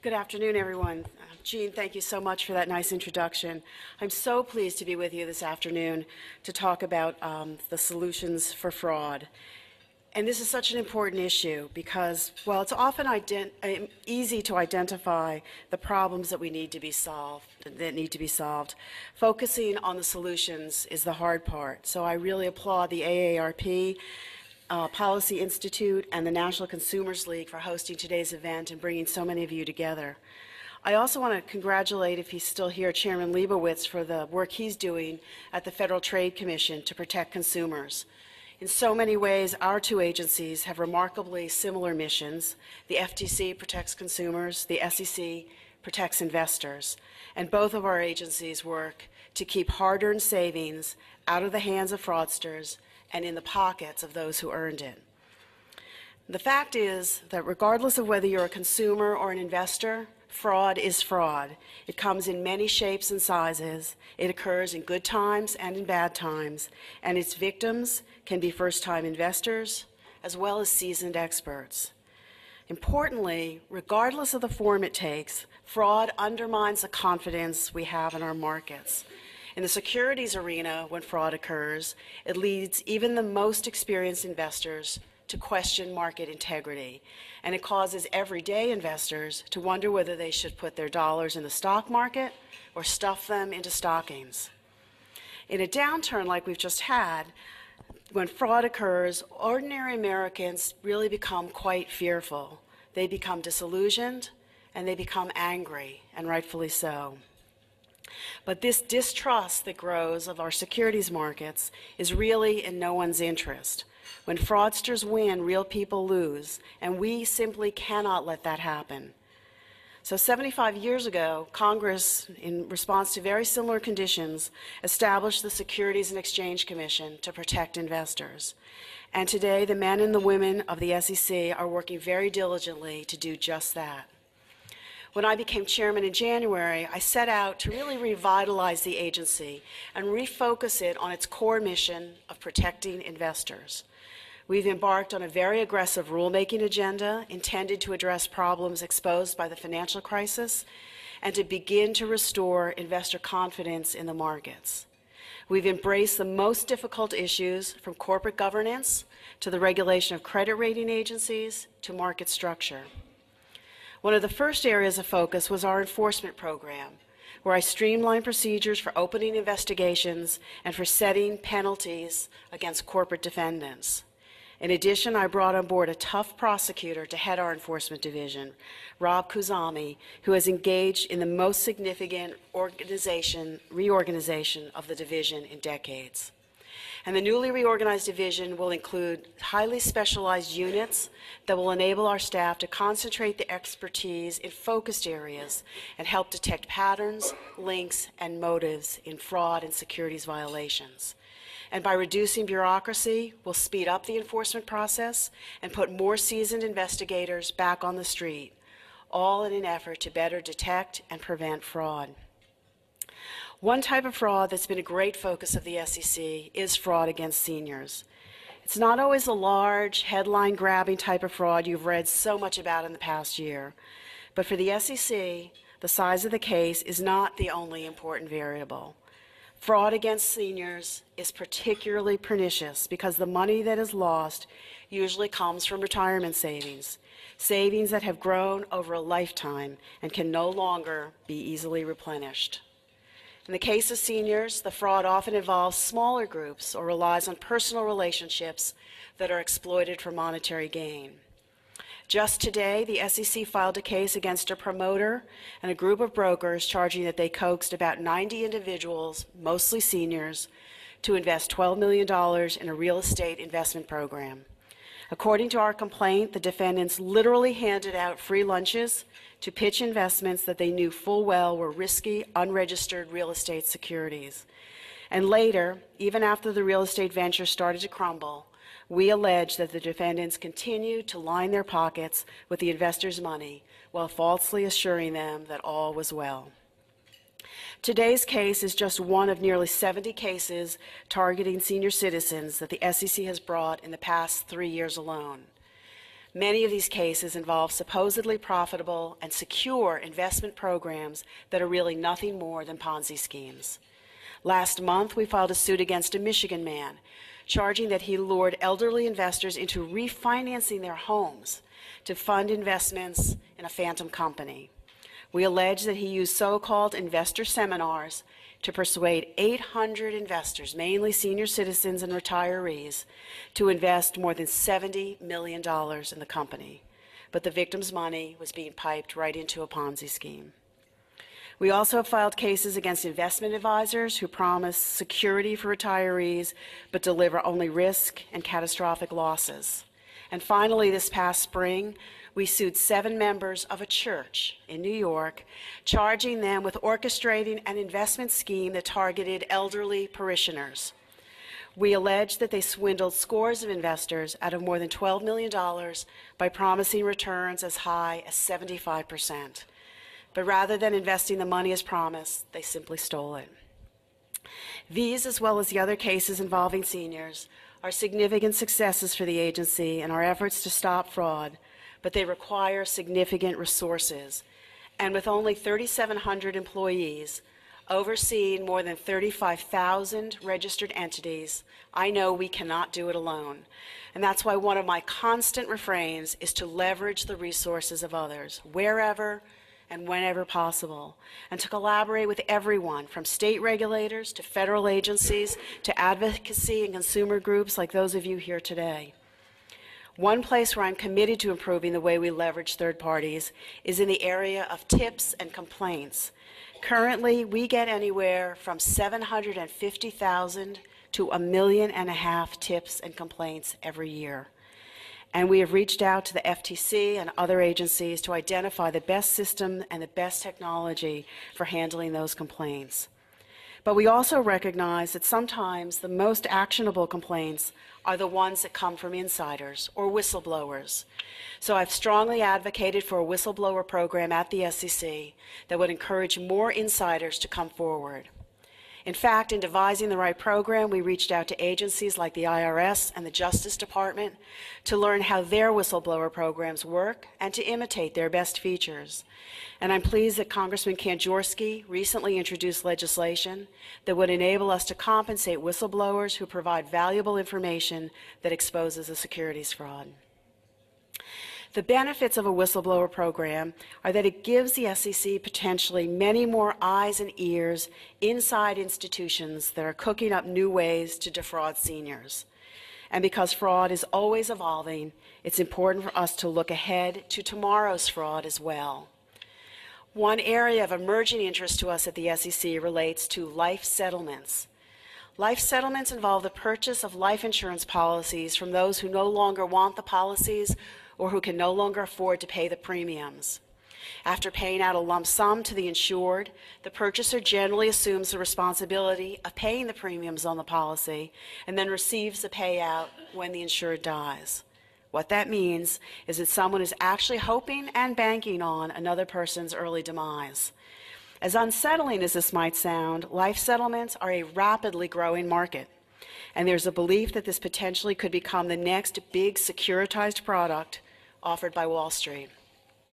Good afternoon, everyone. Jean, thank you so much for that nice introduction. I'm so pleased to be with you this afternoon to talk about the solutions for fraud. And this is such an important issue because, while it's often easy to identify the problems that need to be solved, focusing on the solutions is the hard part. So I really applaud the AARP Policy Institute and the National Consumers League for hosting today's event and bringing so many of you together. I also want to congratulate, if he's still here, Chairman Leibowitz for the work he's doing at the Federal Trade Commission to protect consumers. In so many ways, our two agencies have remarkably similar missions. The FTC protects consumers, the SEC protects investors, and both of our agencies work to keep hard-earned savings out of the hands of fraudsters and in the pockets of those who earned it. The fact is that regardless of whether you're a consumer or an investor, fraud is fraud. It comes in many shapes and sizes. It occurs in good times and in bad times, and its victims can be first-time investors as well as seasoned experts. Importantly, regardless of the form it takes, fraud undermines the confidence we have in our markets. In the securities arena, when fraud occurs, it leads even the most experienced investors to question market integrity, and it causes everyday investors to wonder whether they should put their dollars in the stock market or stuff them into stockings. In a downturn like we've just had, when fraud occurs, ordinary Americans really become quite fearful. They become disillusioned and they become angry, and rightfully so. But this distrust that grows of our securities markets is really in no one's interest. When fraudsters win, real people lose, and we simply cannot let that happen. So 75 years ago, Congress, in response to very similar conditions, established the Securities and Exchange Commission to protect investors. And today, the men and the women of the SEC are working very diligently to do just that. When I became chairman in January, I set out to really revitalize the agency and refocus it on its core mission of protecting investors. We've embarked on a very aggressive rulemaking agenda intended to address problems exposed by the financial crisis and to begin to restore investor confidence in the markets. We've embraced the most difficult issues, from corporate governance to the regulation of credit rating agencies to market structure. One of the first areas of focus was our enforcement program, where I streamlined procedures for opening investigations and for setting penalties against corporate defendants. In addition, I brought on board a tough prosecutor to head our enforcement division, Rob Kuzami, who has engaged in the most significant reorganization of the division in decades. And the newly reorganized division will include highly specialized units that will enable our staff to concentrate the expertise in focused areas and help detect patterns, links, and motives in fraud and securities violations. And by reducing bureaucracy, we'll speed up the enforcement process and put more seasoned investigators back on the street, all in an effort to better detect and prevent fraud. One type of fraud that's been a great focus of the SEC is fraud against seniors. It's not always the large, headline-grabbing type of fraud you've read so much about in the past year. But for the SEC, the size of the case is not the only important variable. Fraud against seniors is particularly pernicious because the money that is lost usually comes from retirement savings, savings that have grown over a lifetime and can no longer be easily replenished. In the case of seniors, the fraud often involves smaller groups or relies on personal relationships that are exploited for monetary gain. Just today, the SEC filed a case against a promoter and a group of brokers charging that they coaxed about 90 individuals, mostly seniors, to invest $12 million in a real estate investment program. According to our complaint, the defendants literally handed out free lunches to pitch investments that they knew full well were risky, unregistered real estate securities. And later, even after the real estate venture started to crumble, we allege that the defendants continued to line their pockets with the investors' money while falsely assuring them that all was well. Today's case is just one of nearly 70 cases targeting senior citizens that the SEC has brought in the past 3 years alone. Many of these cases involve supposedly profitable and secure investment programs that are really nothing more than Ponzi schemes. Last month, we filed a suit against a Michigan man, charging that he lured elderly investors into refinancing their homes to fund investments in a phantom company. We allege that he used so-called investor seminars to persuade 800 investors, mainly senior citizens and retirees, to invest more than $70 million in the company. But the victim's money was being piped right into a Ponzi scheme. We also have filed cases against investment advisors who promise security for retirees but deliver only risk and catastrophic losses. And finally, this past spring, we sued 7 members of a church in New York, charging them with orchestrating an investment scheme that targeted elderly parishioners. We allege that they swindled scores of investors out of more than $12 million by promising returns as high as 75%. But rather than investing the money as promised, they simply stole it. These, as well as the other cases involving seniors, are significant successes for the agency in our efforts to stop fraud, but they require significant resources. And with only 3,700 employees, overseeing more than 35,000 registered entities, I know we cannot do it alone. And that's why one of my constant refrains is to leverage the resources of others, wherever and whenever possible, and to collaborate with everyone, from state regulators to federal agencies to advocacy and consumer groups like those of you here today. One place where I'm committed to improving the way we leverage third parties is in the area of tips and complaints. Currently, we get anywhere from 750,000 to 1.5 million tips and complaints every year. And we have reached out to the FTC and other agencies to identify the best system and the best technology for handling those complaints. But we also recognize that sometimes the most actionable complaints are the ones that come from insiders or whistleblowers. So I've strongly advocated for a whistleblower program at the SEC that would encourage more insiders to come forward. In fact, in devising the right program, we reached out to agencies like the IRS and the Justice Department to learn how their whistleblower programs work and to imitate their best features. And I'm pleased that Congressman Kanjorski recently introduced legislation that would enable us to compensate whistleblowers who provide valuable information that exposes a securities fraud. The benefits of a whistleblower program are that it gives the SEC potentially many more eyes and ears inside institutions that are cooking up new ways to defraud seniors. And because fraud is always evolving, it's important for us to look ahead to tomorrow's fraud as well. One area of emerging interest to us at the SEC relates to life settlements. Life settlements involve the purchase of life insurance policies from those who no longer want the policies or who can no longer afford to pay the premiums. After paying out a lump sum to the insured, the purchaser generally assumes the responsibility of paying the premiums on the policy and then receives the payout when the insured dies. What that means is that someone is actually hoping and banking on another person's early demise. As unsettling as this might sound, life settlements are a rapidly growing market, and there's a belief that this potentially could become the next big securitized product offered by Wall Street.